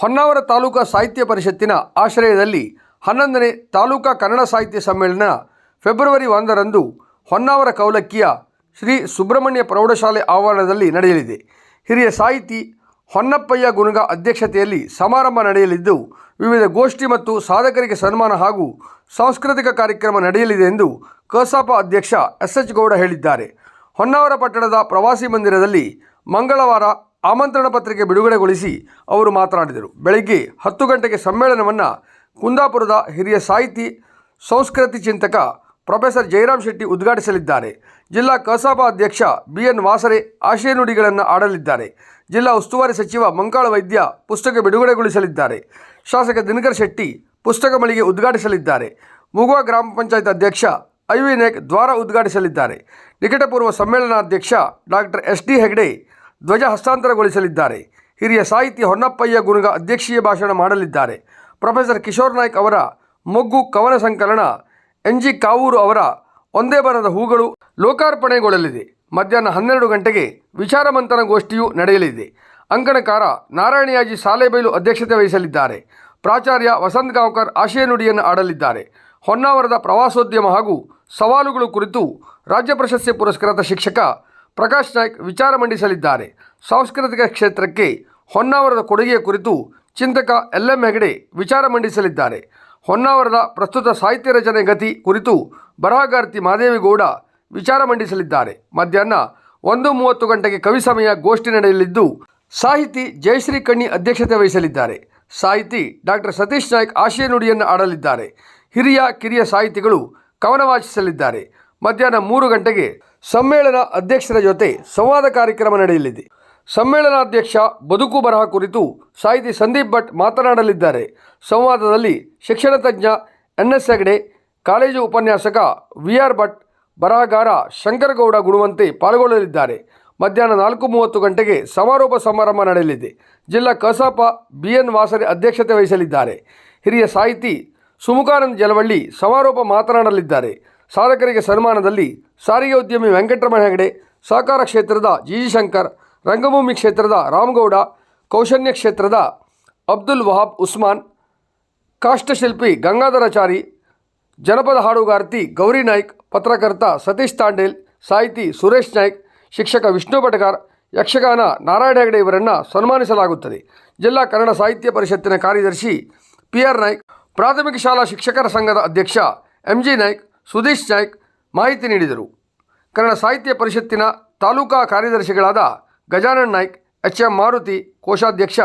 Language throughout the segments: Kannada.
ಹೊನ್ನಾವರ ತಾಲೂಕಾ ಸಾಹಿತ್ಯ ಪರಿಷತ್ತಿನ ಆಶ್ರಯದಲ್ಲಿ 11ನೇ ತಾಲೂಕಾ ಕನ್ನಡ ಸಾಹಿತ್ಯ ಸಮ್ಮೇಳನ ಫೆಬ್ರವರಿ 1ರಂದು ಹೊನ್ನಾವರ ಕೌಲಕ್ಕಿಯ ಶ್ರೀ ಸುಬ್ರಹ್ಮಣ್ಯ ಪ್ರೌಢಶಾಲೆ ಆವರಣದಲ್ಲಿ ನಡೆಯಲಿದೆ. ಹಿರಿಯ ಸಾಹಿತಿ ಹೊನ್ನಪ್ಪಯ್ಯ ಗುನುಗ ಅಧ್ಯಕ್ಷತೆಯಲ್ಲಿ ಸಮಾರಂಭ ನಡೆಯಲಿದ್ದು, ವಿವಿಧ ಗೋಷ್ಠಿ ಮತ್ತು ಸಾಧಕರಿಗೆ ಸನ್ಮಾನ ಹಾಗೂ ಸಾಂಸ್ಕೃತಿಕ ಕಾರ್ಯಕ್ರಮ ನಡೆಯಲಿದೆ ಎಂದು ಕಸಾಪ ಅಧ್ಯಕ್ಷ ಎಸ್.ಎಚ್. ಗೌಡ ಹೇಳಿದ್ದಾರೆ. ಹೊನ್ನಾವರ ಪಟ್ಟಣದ ಪ್ರವಾಸಿ ಮಂದಿರದಲ್ಲಿ ಮಂಗಳವಾರ ಆಮಂತ್ರಣ ಪತ್ರಿಕೆ ಬಿಡುಗಡೆಗೊಳಿಸಿ ಅವರು ಮಾತನಾಡಿದರು. ಬೆಳಗ್ಗೆ 10 ಗಂಟೆಗೆ ಸಮ್ಮೇಳನವನ್ನು ಕುಂದಾಪುರದ ಹಿರಿಯ ಸಾಹಿತಿ ಸಂಸ್ಕೃತಿ ಚಿಂತಕ ಪ್ರೊಫೆಸರ್ ಜಯರಾಮ್ ಶೆಟ್ಟಿ ಉದ್ಘಾಟಿಸಲಿದ್ದಾರೆ. ಜಿಲ್ಲಾ ಕಸಾಪ ಅಧ್ಯಕ್ಷ ಬಿ.ಎನ್. ವಾಸರೆ ಆಶಯ ನುಡಿಗಳನ್ನು ಆಡಲಿದ್ದಾರೆ. ಜಿಲ್ಲಾ ಉಸ್ತುವಾರಿ ಸಚಿವ ಮಂಕಾಳ ವೈದ್ಯ ಪುಸ್ತಕ ಬಿಡುಗಡೆಗೊಳಿಸಲಿದ್ದಾರೆ. ಶಾಸಕ ದಿನಕರ್ ಶೆಟ್ಟಿ ಪುಸ್ತಕ ಮಳಿಗೆ ಉದ್ಘಾಟಿಸಲಿದ್ದಾರೆ. ಮುಗುವ ಗ್ರಾಮ ಪಂಚಾಯತ್ ಅಧ್ಯಕ್ಷ ಐ.ವಿ. ನಾಯ್ಕ್ ದ್ವಾರ ಉದ್ಘಾಟಿಸಲಿದ್ದಾರೆ. ನಿಕಟಪೂರ್ವ ಸಮ್ಮೇಳನಾಧ್ಯಕ್ಷ ಡಾಕ್ಟರ್ ಎಸ್.ಡಿ. ಹೆಗ್ಡೆ ಧ್ವಜ ಹಸ್ತಾಂತರಗೊಳಿಸಲಿದ್ದಾರೆ. ಹಿರಿಯ ಸಾಹಿತಿ ಹೊನ್ನಪ್ಪಯ್ಯ ಗುನುಗ ಅಧ್ಯಕ್ಷೀಯ ಭಾಷಣ ಮಾಡಲಿದ್ದಾರೆ. ಪ್ರೊಫೆಸರ್ ಕಿಶೋರ್ ನಾಯ್ಕ್ ಅವರ ಮೊಗ್ಗು ಕವನ ಸಂಕಲನ, ಎನ್.ಜಿ. ಕಾವೂರು ಅವರ ಒಂದೇ ಬರದ ಹೂಗಳು ಲೋಕಾರ್ಪಣೆಗೊಳ್ಳಲಿದೆ. ಮಧ್ಯಾಹ್ನ 12 ಗಂಟೆಗೆ ವಿಚಾರ ಮಂಥನ ಗೋಷ್ಠಿಯು ನಡೆಯಲಿದೆ. ಅಂಕಣಕಾರ ನಾರಾಯಣಯಾಜಿ ಸಾಲೇಬೈಲು ಅಧ್ಯಕ್ಷತೆ ವಹಿಸಲಿದ್ದಾರೆ. ಪ್ರಾಚಾರ್ಯ ವಸಂತ್ ಗಾಂವ್ಕರ್ ಆಶಯ ನುಡಿಯನ್ನು ಆಡಲಿದ್ದಾರೆ. ಹೊನ್ನಾವರದ ಪ್ರವಾಸೋದ್ಯಮ ಹಾಗೂ ಸವಾಲುಗಳು ಕುರಿತು ರಾಜ್ಯ ಪ್ರಶಸ್ತಿ ಪುರಸ್ಕೃತ ಶಿಕ್ಷಕ ಪ್ರಕಾಶ್ ನಾಯ್ಕ್ ವಿಚಾರ ಮಂಡಿಸಲಿದ್ದಾರೆ. ಸಾಂಸ್ಕೃತಿಕ ಕ್ಷೇತ್ರಕ್ಕೆ ಹೊನ್ನಾವರದ ಕೊಡುಗೆಯ ಕುರಿತು ಚಿಂತಕ ಎಲ್.ಎಂ. ಹೆಗಡೆ ವಿಚಾರ ಮಂಡಿಸಲಿದ್ದಾರೆ. ಹೊನ್ನಾವರದ ಪ್ರಸ್ತುತ ಸಾಹಿತ್ಯ ರಚನೆ ಗತಿ ಕುರಿತು ಬರಹಗಾರ್ತಿ ಮಾದೇವಿಗೌಡ ವಿಚಾರ ಮಂಡಿಸಲಿದ್ದಾರೆ. ಮಧ್ಯಾಹ್ನ 1:30 ಗಂಟೆಗೆ ಕವಿ ಸಮಯ ಗೋಷ್ಠಿ ನಡೆಯಲಿದ್ದು, ಸಾಹಿತಿ ಜಯಶ್ರೀ ಕಣ್ಣಿ ಅಧ್ಯಕ್ಷತೆ ವಹಿಸಲಿದ್ದಾರೆ. ಸಾಹಿತಿ ಡಾಕ್ಟರ್ ಸತೀಶ್ ನಾಯ್ಕ್ ಆಶಯ ನುಡಿಯನ್ನು ಆಡಲಿದ್ದಾರೆ. ಹಿರಿಯ ಕಿರಿಯ ಸಾಹಿತಿಗಳು ಕವನ ವಾಚಿಸಲಿದ್ದಾರೆ. ಮಧ್ಯಾಹ್ನ 3 ಗಂಟೆಗೆ ಸಮ್ಮೇಳನ ಅಧ್ಯಕ್ಷರ ಜೊತೆ ಸಂವಾದ ಕಾರ್ಯಕ್ರಮ ನಡೆಯಲಿದೆ. ಸಮ್ಮೇಳನಾಧ್ಯಕ್ಷ ಬದುಕು ಬರಹ ಕುರಿತು ಸಾಹಿತಿ ಸಂದೀಪ್ ಭಟ್ ಮಾತನಾಡಲಿದ್ದಾರೆ. ಸಂವಾದದಲ್ಲಿ ಶಿಕ್ಷಣ ತಜ್ಞ ಎನ್.ಎಸ್. ಹೆಗಡೆ, ಕಾಲೇಜು ಉಪನ್ಯಾಸಕ ವಿ.ಆರ್. ಭಟ್, ಬರಹಗಾರ ಶಂಕರಗೌಡ ಗುಣವಂತೆ ಪಾಲ್ಗೊಳ್ಳಲಿದ್ದಾರೆ. ಮಧ್ಯಾಹ್ನ 4:30 ಗಂಟೆಗೆ ಸಮಾರೋಪ ಸಮಾರಂಭ ನಡೆಯಲಿದೆ. ಜಿಲ್ಲಾ ಕಸಾಪ ಬಿ.ಎನ್. ವಾಸರೆ ಅಧ್ಯಕ್ಷತೆ ವಹಿಸಲಿದ್ದಾರೆ. ಹಿರಿಯ ಸಾಹಿತಿ ಸುಮುಖಾನಂದ ಜಲವಳ್ಳಿ ಸಮಾರೋಪ ಮಾತನಾಡಲಿದ್ದಾರೆ. ಸಾಧಕರಿಗೆ ಸನ್ಮಾನದಲ್ಲಿ ಸಾರಿಗೆ ಉದ್ಯಮಿ ವೆಂಕಟರಮಣ ಹೆಗಡೆ, ಸಹಕಾರ ಕ್ಷೇತ್ರದ ಜಿ.ಜಿ. ಶಂಕರ್, ರಂಗಭೂಮಿ ಕ್ಷೇತ್ರದ ರಾಮಗೌಡ, ಕೌಶಲ್ಯ ಕ್ಷೇತ್ರದ ಅಬ್ದುಲ್ ವಹಾಬ್ ಉಸ್ಮಾನ್, ಕಾಷ್ಟಶಿಲ್ಪಿ ಗಂಗಾಧರಾಚಾರಿ, ಜನಪದ ಹಾಡುಗಾರ್ತಿ ಗೌರಿ ನಾಯ್ಕ್, ಪತ್ರಕರ್ತ ಸತೀಶ್ ತಾಂಡೇಲ್, ಸಾಹಿತಿ ಸುರೇಶ್ ನಾಯ್ಕ್, ಶಿಕ್ಷಕ ವಿಷ್ಣು ಭಟ್ಗಾರ್, ಯಕ್ಷಗಾನ ನಾರಾಯಣ ಹೆಗಡೆ ಇವರನ್ನು ಸನ್ಮಾನಿಸಲಾಗುತ್ತದೆ. ಜಿಲ್ಲಾ ಕನ್ನಡ ಸಾಹಿತ್ಯ ಪರಿಷತ್ತಿನ ಕಾರ್ಯದರ್ಶಿ ಪಿ.ಆರ್. ನಾಯ್ಕ್, ಪ್ರಾಥಮಿಕ ಶಾಲಾ ಶಿಕ್ಷಕರ ಸಂಘದ ಅಧ್ಯಕ್ಷ ಎಂ.ಜಿ. ನಾಯ್ಕ್, ಸುದೀಶ್ ನಾಯ್ಕ್ ಮಾಹಿತಿ ನೀಡಿದರು. ಕನ್ನಡ ಸಾಹಿತ್ಯ ಪರಿಷತ್ತಿನ ತಾಲೂಕಾ ಕಾರ್ಯದರ್ಶಿಗಳಾದ ಗಜಾನನ್ ನಾಯ್ಕ್, ಎಚ್.ಎಂ. ಮಾರುತಿ, ಕೋಶಾಧ್ಯಕ್ಷ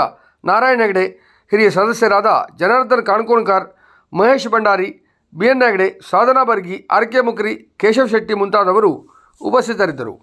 ನಾರಾಯಣ ಹೆಗಡೆ, ಹಿರಿಯ ಸದಸ್ಯರಾದ ಜನಾರ್ದನ್ ಕಾಣ್ಕೋಣ್ಕರ್, ಮಹೇಶ್ ಭಂಡಾರಿ, ಬಿ.ಎನ್. ಹೆಗಡೆ, ಸಾಧನಾ ಬರ್ಗಿ, ಆರ್.ಕೆ. ಮುಕ್ರಿ, ಕೇಶವ್ ಶೆಟ್ಟಿ ಮುಂತಾದವರು ಉಪಸ್ಥಿತರಿದ್ದರು.